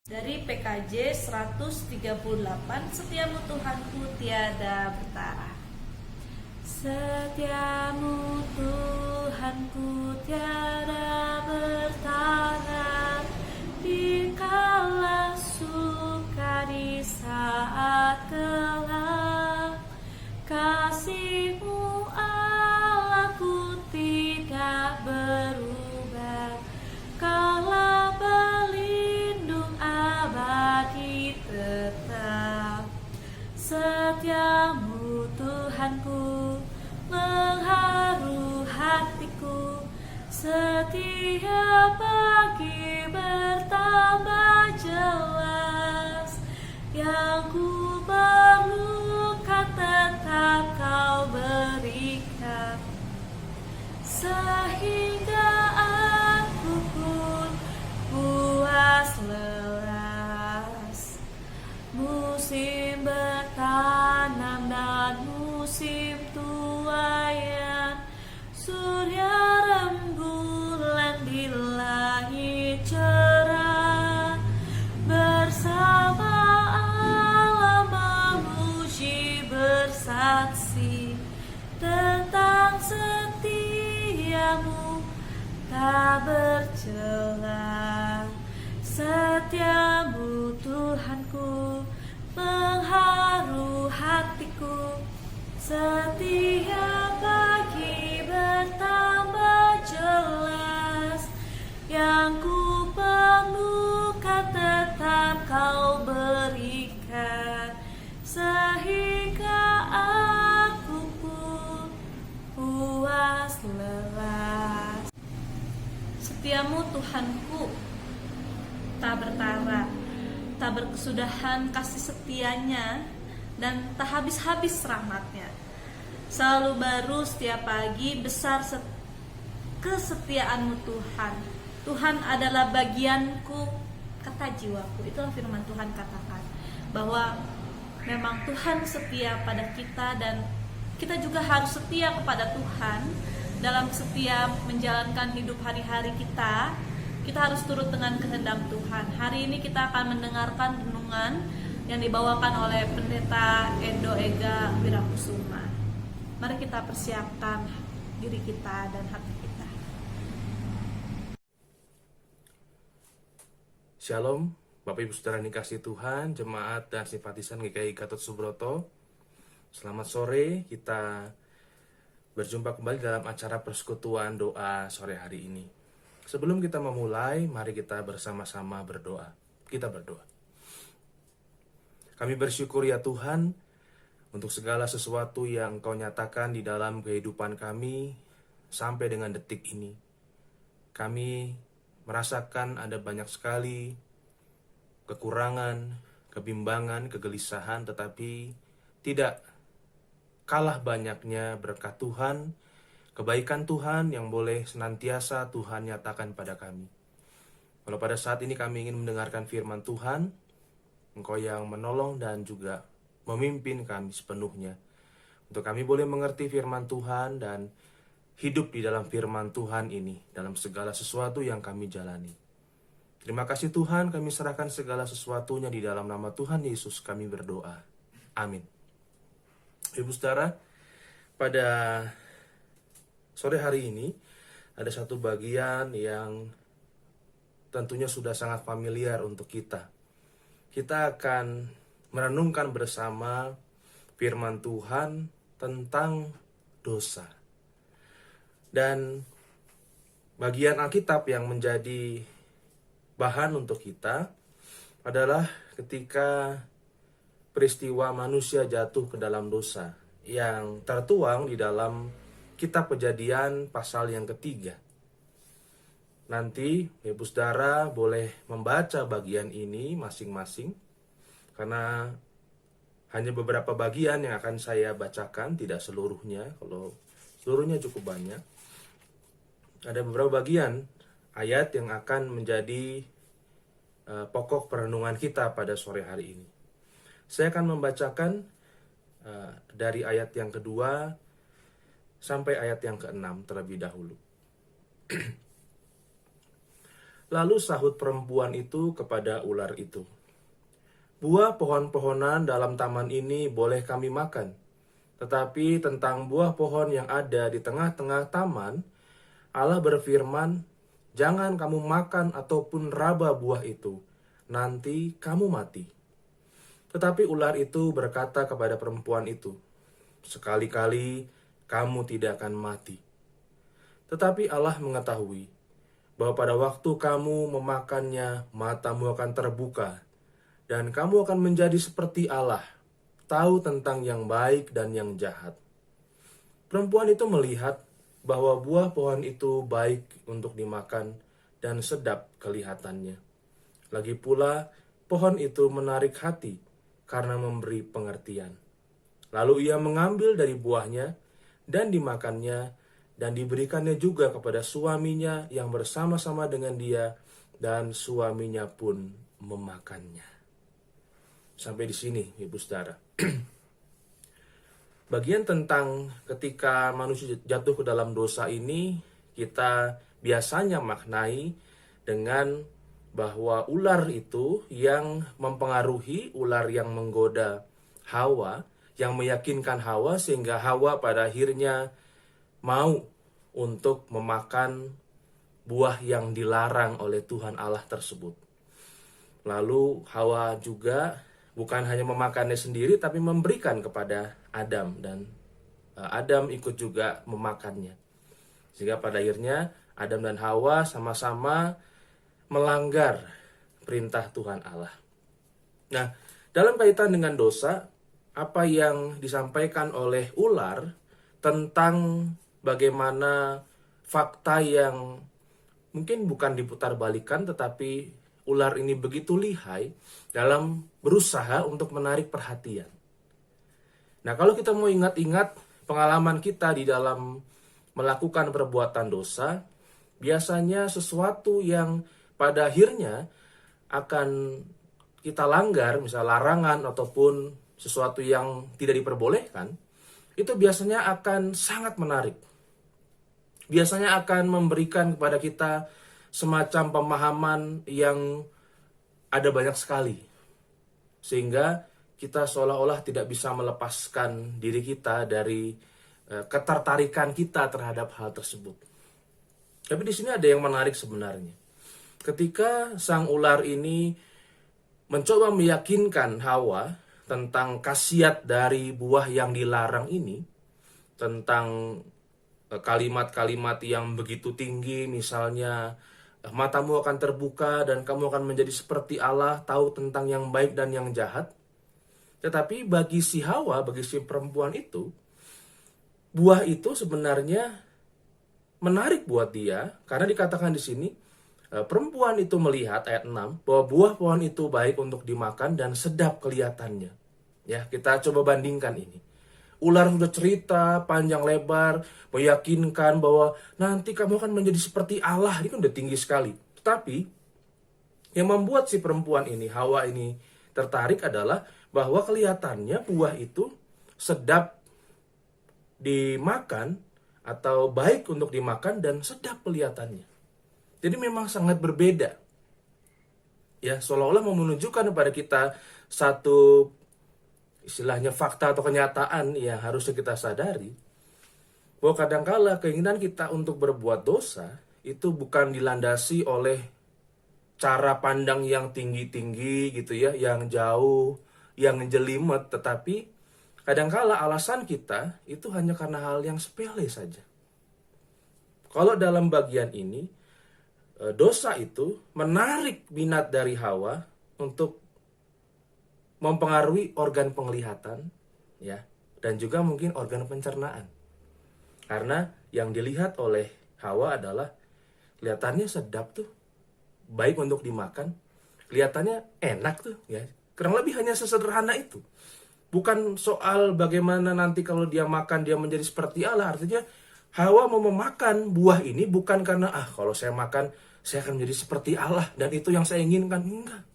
Dari PKJ 138, Setiamu Tuhanku tiada bertara. Setiamu Tuhanku tiada bertara, di kala suka di saat gelap. Kasih-Mu Allahku tidak berubah, Kaulah pelindung abadi tetap. Setiamu Tuhanku mengharu hatiku, setiap pagi bertambah jelas. Yang ku perlukan tetap Kau berikan, sehingga aku pun puas lelas. Musim bertanam dan musim tuaian, surya rembulan di langit cerah, bersama Allah memuji bersaksi tentang setiamu tak bercela. Setiamu Tuhanku mengharu hatiku, setiap pagi bertambah jelas. Yang ku perlukan tetap Kau berikan, sehingga aku pun puas lelas. Setiamu Tuhanku tak bertara, tak berkesudahan kasih setianya, dan tak habis-habis rahmatnya. Selalu baru setiap pagi, besar kesetiaan-Mu Tuhan. Tuhan adalah bagianku, kata jiwaku. Itulah firman Tuhan katakan, bahwa memang Tuhan setia pada kita, dan kita juga harus setia kepada Tuhan dalam setiap menjalankan hidup hari-hari kita. Kita harus turut dengan kehendak Tuhan. Hari ini kita akan mendengarkan renungan yang dibawakan oleh Pendeta Endo Ega Wirakusuma. Mari kita persiapkan diri kita dan hati kita. Shalom, Bapak Ibu Saudara yang dikasihi Tuhan, jemaat dan simpatisan GKI Gatot Subroto. Selamat sore, kita berjumpa kembali dalam acara persekutuan doa sore hari ini. Sebelum kita memulai, mari kita bersama-sama berdoa. Kita berdoa. Kami bersyukur ya Tuhan, untuk segala sesuatu yang Engkau nyatakan di dalam kehidupan kami sampai dengan detik ini. Kami merasakan ada banyak sekali kekurangan, kebimbangan, kegelisahan, tetapi tidak kalah banyaknya berkat Tuhan, kebaikan Tuhan yang boleh senantiasa Tuhan nyatakan pada kami. Kalau pada saat ini kami ingin mendengarkan firman Tuhan, Engkau yang menolong dan juga memimpin kami sepenuhnya. Untuk kami boleh mengerti firman Tuhan dan hidup di dalam firman Tuhan ini, dalam segala sesuatu yang kami jalani. Terima kasih Tuhan, kami serahkan segala sesuatunya di dalam nama Tuhan Yesus kami berdoa. Amin. Ibu saudara, pada sore hari ini ada satu bagian yang tentunya sudah sangat familiar untuk kita. Kita akan merenungkan bersama firman Tuhan tentang dosa. Dan bagian Alkitab yang menjadi bahan untuk kita adalah ketika peristiwa manusia jatuh ke dalam dosa yang tertuang di dalam Kitab Kejadian pasal yang ketiga. Nanti Ibu Saudara boleh membaca bagian ini masing-masing, karena hanya beberapa bagian yang akan saya bacakan, tidak seluruhnya. Kalau seluruhnya cukup banyak. Ada beberapa bagian ayat yang akan menjadi pokok perenungan kita pada sore hari ini. Saya akan membacakan dari ayat yang kedua sampai ayat yang ke-6 terlebih dahulu. Lalu sahut perempuan itu kepada ular itu, "Buah pohon-pohonan dalam taman ini boleh kami makan, tetapi tentang buah pohon yang ada di tengah-tengah taman, Allah berfirman, 'Jangan kamu makan ataupun raba buah itu, nanti kamu mati.' Tetapi ular itu berkata kepada perempuan itu, 'Sekali-kali kamu tidak akan mati.' Tetapi Allah mengetahui bahwa pada waktu kamu memakannya, matamu akan terbuka, dan kamu akan menjadi seperti Allah, tahu tentang yang baik dan yang jahat." Perempuan itu melihat bahwa buah pohon itu baik untuk dimakan dan sedap kelihatannya. Lagi pula, pohon itu menarik hati karena memberi pengertian. Lalu ia mengambil dari buahnya dan dimakannya, dan diberikannya juga kepada suaminya yang bersama-sama dengan dia, dan suaminya pun memakannya. Sampai di sini, Ibu Saudara. Bagian tentang ketika manusia jatuh ke dalam dosa ini, kita biasanya maknai dengan bahwa ular itu yang mempengaruhi, ular yang menggoda Hawa, yang meyakinkan Hawa sehingga Hawa pada akhirnya mau untuk memakan buah yang dilarang oleh Tuhan Allah tersebut. Lalu Hawa juga bukan hanya memakannya sendiri, tapi memberikan kepada Adam, dan Adam ikut juga memakannya. Sehingga pada akhirnya Adam dan Hawa sama-sama melanggar perintah Tuhan Allah. Nah, dalam kaitan dengan dosa, apa yang disampaikan oleh ular tentang bagaimana fakta yang mungkin bukan diputar-balikan, tetapi ular ini begitu lihai dalam berusaha untuk menarik perhatian. Nah, kalau kita mau ingat-ingat pengalaman kita di dalam melakukan perbuatan dosa, biasanya sesuatu yang pada akhirnya akan kita langgar, misal larangan ataupun sesuatu yang tidak diperbolehkan, itu biasanya akan sangat menarik. Biasanya akan memberikan kepada kita semacam pemahaman yang ada banyak sekali. Sehingga kita seolah-olah tidak bisa melepaskan diri kita dari ketertarikan kita terhadap hal tersebut. Tapi di sini ada yang menarik sebenarnya. Ketika sang ular ini mencoba meyakinkan Hawa tentang khasiat dari buah yang dilarang ini, tentang kalimat-kalimat yang begitu tinggi, misalnya matamu akan terbuka dan kamu akan menjadi seperti Allah, tahu tentang yang baik dan yang jahat. Tetapi bagi si Hawa, bagi si perempuan itu, buah itu sebenarnya menarik buat dia, karena dikatakan di sini perempuan itu melihat ayat 6 bahwa buah pohon itu baik untuk dimakan dan sedap kelihatannya. Ya, kita coba bandingkan ini. Ular sudah cerita panjang lebar, meyakinkan bahwa nanti kamu akan menjadi seperti Allah. Ini kan udah tinggi sekali. Tetapi yang membuat si perempuan ini, Hawa ini tertarik adalah bahwa kelihatannya buah itu sedap dimakan atau baik untuk dimakan dan sedap kelihatannya. Jadi memang sangat berbeda. Ya, seolah-olah mau menunjukkan kepada kita satu istilahnya fakta atau kenyataan yang harusnya kita sadari, bahwa kadangkala keinginan kita untuk berbuat dosa itu bukan dilandasi oleh cara pandang yang tinggi-tinggi gitu ya, yang jauh, yang jelimet, tetapi kadangkala alasan kita itu hanya karena hal yang sepele saja. Kalau dalam bagian ini, dosa itu menarik minat dari Hawa untuk mempengaruhi organ penglihatan, ya, dan juga mungkin organ pencernaan. Karena yang dilihat oleh Hawa adalah kelihatannya sedap tuh, baik untuk dimakan, kelihatannya enak tuh, ya. Kurang lebih hanya sesederhana itu. Bukan soal bagaimana nanti kalau dia makan dia menjadi seperti Allah. Artinya Hawa mau memakan buah ini bukan karena kalau saya makan saya akan menjadi seperti Allah dan itu yang saya inginkan. Enggak.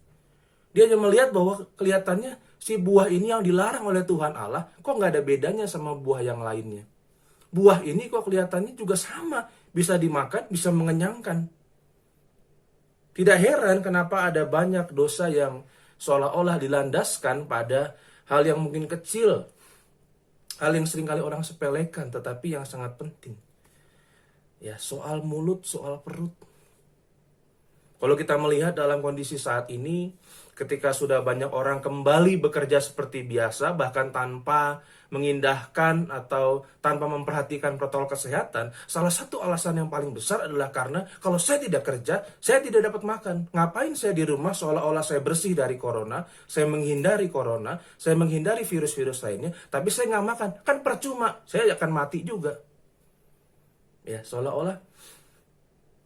Dia hanya melihat bahwa kelihatannya si buah ini yang dilarang oleh Tuhan Allah, kok nggak ada bedanya sama buah yang lainnya. Buah ini kok kelihatannya juga sama, bisa dimakan, bisa mengenyangkan. Tidak heran kenapa ada banyak dosa yang seolah-olah dilandaskan pada hal yang mungkin kecil, hal yang seringkali orang sepelekan tetapi yang sangat penting. Ya, soal mulut, soal perut. Kalau kita melihat dalam kondisi saat ini, ketika sudah banyak orang kembali bekerja seperti biasa, bahkan tanpa mengindahkan atau tanpa memperhatikan protokol kesehatan, salah satu alasan yang paling besar adalah karena kalau saya tidak kerja, saya tidak dapat makan. Ngapain saya di rumah seolah-olah saya bersih dari corona, saya menghindari corona, saya menghindari virus-virus lainnya, tapi saya nggak makan. Kan percuma, saya akan mati juga. Ya, seolah-olah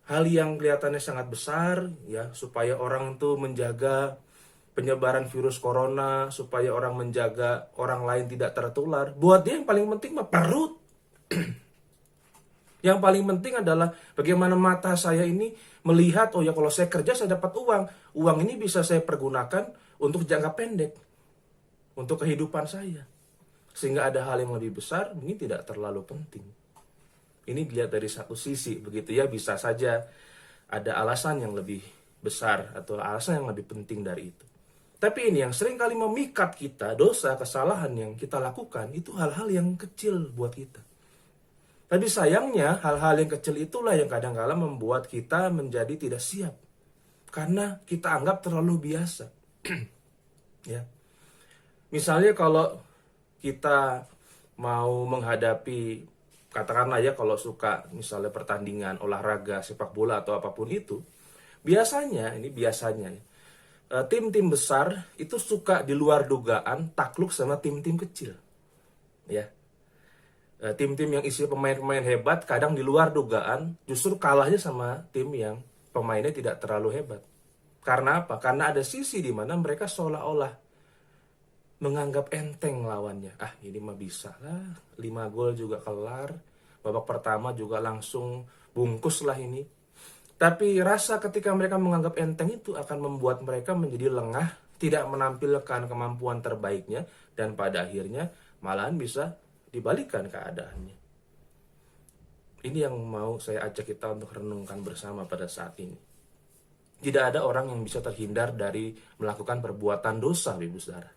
hal yang kelihatannya sangat besar, ya, supaya orang itu menjaga penyebaran virus corona, supaya orang menjaga orang lain tidak tertular. Buat dia yang paling penting mah perut. Yang paling penting adalah bagaimana mata saya ini melihat, oh ya kalau saya kerja saya dapat uang. Uang ini bisa saya pergunakan untuk jangka pendek, untuk kehidupan saya. Sehingga ada hal yang lebih besar, mungkin tidak terlalu penting. Ini dilihat dari satu sisi, begitu ya, bisa saja ada alasan yang lebih besar atau alasan yang lebih penting dari itu. Tapi ini yang sering kali memikat kita, dosa, kesalahan yang kita lakukan, itu hal-hal yang kecil buat kita. Tapi sayangnya, hal-hal yang kecil itulah yang kadang-kala membuat kita menjadi tidak siap. Karena kita anggap terlalu biasa. Ya. Misalnya kalau kita mau menghadapi, katakanlah ya, kalau suka misalnya pertandingan olahraga sepak bola atau apapun itu, biasanya tim-tim besar itu suka di luar dugaan takluk sama tim-tim kecil, ya. Tim-tim yang isi pemain-pemain hebat kadang di luar dugaan justru kalahnya sama tim yang pemainnya tidak terlalu hebat. Karena apa? Karena ada sisi di mana mereka seolah-olah menganggap enteng lawannya. Ah, ini mah bisa lah, 5 gol juga kelar, babak pertama juga langsung bungkus lah ini. Tapi rasa ketika mereka menganggap enteng itu akan membuat mereka menjadi lengah, tidak menampilkan kemampuan terbaiknya, dan pada akhirnya malahan bisa dibalikkan keadaannya. Ini yang mau saya ajak kita untuk renungkan bersama pada saat ini. Tidak ada orang yang bisa terhindar dari melakukan perbuatan dosa, Ibu Saudara.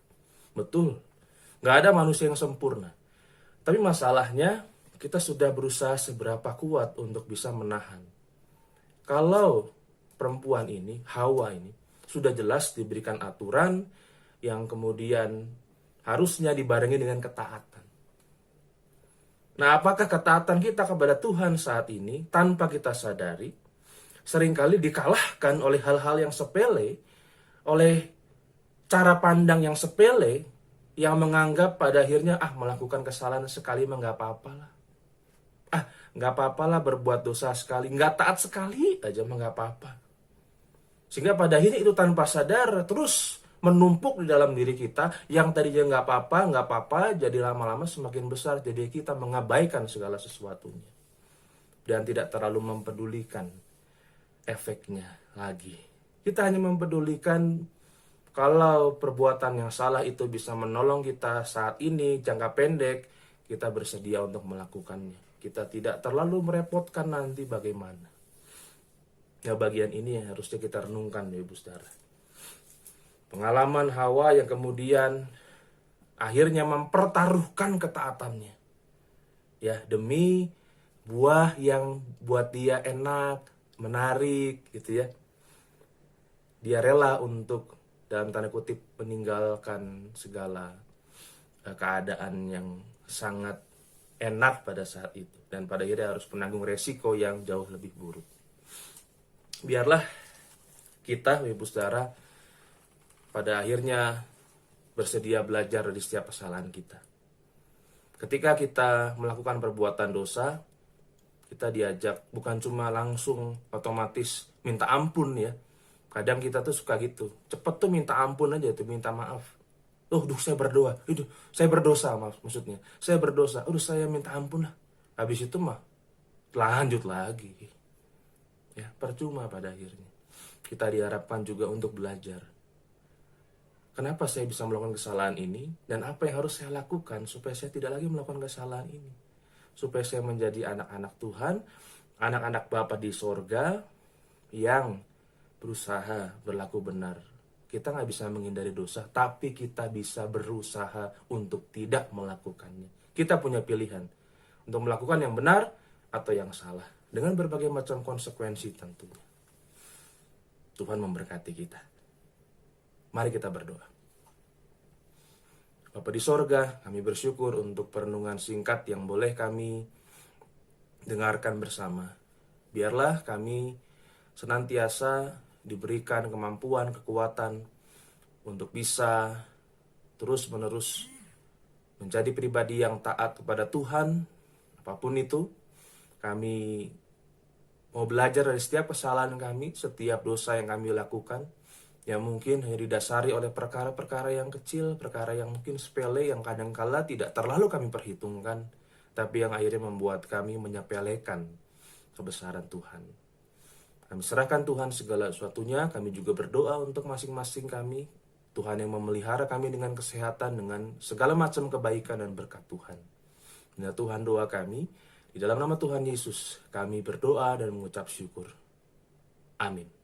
Betul, nggak ada manusia yang sempurna. Tapi masalahnya, kita sudah berusaha seberapa kuat untuk bisa menahan. Kalau perempuan ini, Hawa ini, sudah jelas diberikan aturan yang kemudian harusnya dibarengi dengan ketaatan. Nah, apakah ketaatan kita kepada Tuhan saat ini, tanpa kita sadari, seringkali dikalahkan oleh hal-hal yang sepele, oleh cara pandang yang sepele, yang menganggap pada akhirnya melakukan kesalahan sekali mah nggak apa-apa lah. Nggak apa-apa lah berbuat dosa sekali, nggak taat sekali aja mah nggak apa-apa. Sehingga pada akhirnya itu tanpa sadar terus menumpuk di dalam diri kita, yang tadinya nggak apa-apa, jadi lama-lama semakin besar, jadi kita mengabaikan segala sesuatunya. Dan tidak terlalu mempedulikan efeknya lagi. Kita hanya mempedulikan kalau perbuatan yang salah itu bisa menolong kita saat ini, jangka pendek, kita bersedia untuk melakukannya. Kita tidak terlalu merepotkan nanti bagaimana. Ya, bagian ini yang harusnya kita renungkan, Ibu Saudara. Pengalaman Hawa yang kemudian akhirnya mempertaruhkan ketaatannya. Ya, demi buah yang buat dia enak, menarik gitu ya. Dia rela untuk, dalam tanda kutip, meninggalkan segala keadaan yang sangat enak pada saat itu, dan pada akhirnya harus menanggung resiko yang jauh lebih buruk. Biarlah kita, Ibu Saudara, pada akhirnya bersedia belajar dari setiap kesalahan kita. Ketika kita melakukan perbuatan dosa, kita diajak bukan cuma langsung otomatis minta ampun ya. Kadang kita tuh suka gitu, cepet tuh minta ampun aja tuh, minta maaf. Saya berdoa, saya berdosa, maksudnya. Saya berdosa, saya minta ampun lah. Habis itu mah lanjut lagi. Ya, percuma pada akhirnya. Kita diharapkan juga untuk belajar. Kenapa saya bisa melakukan kesalahan ini? Dan apa yang harus saya lakukan supaya saya tidak lagi melakukan kesalahan ini? Supaya saya menjadi anak-anak Tuhan, anak-anak Bapa di sorga, yang berusaha berlaku benar. Kita nggak bisa menghindari dosa, tapi kita bisa berusaha untuk tidak melakukannya. Kita punya pilihan untuk melakukan yang benar atau yang salah, dengan berbagai macam konsekuensi tentunya. Tuhan memberkati kita. Mari kita berdoa. Bapa di sorga, kami bersyukur untuk perenungan singkat yang boleh kami dengarkan bersama. Biarlah kami senantiasa diberikan kemampuan, kekuatan untuk bisa terus-menerus menjadi pribadi yang taat kepada Tuhan, apapun itu. Kami mau belajar dari setiap kesalahan kami, setiap dosa yang kami lakukan, yang mungkin hanya didasari oleh perkara-perkara yang kecil, perkara yang mungkin sepele, yang kadangkala tidak terlalu kami perhitungkan, tapi yang akhirnya membuat kami menyepelekan kebesaran Tuhan. Kami serahkan Tuhan segala sesuatunya. Kami juga berdoa untuk masing-masing kami, Tuhan yang memelihara kami dengan kesehatan, dengan segala macam kebaikan dan berkat Tuhan. Nah, Tuhan, doa kami, di dalam nama Tuhan Yesus, kami berdoa dan mengucap syukur. Amin.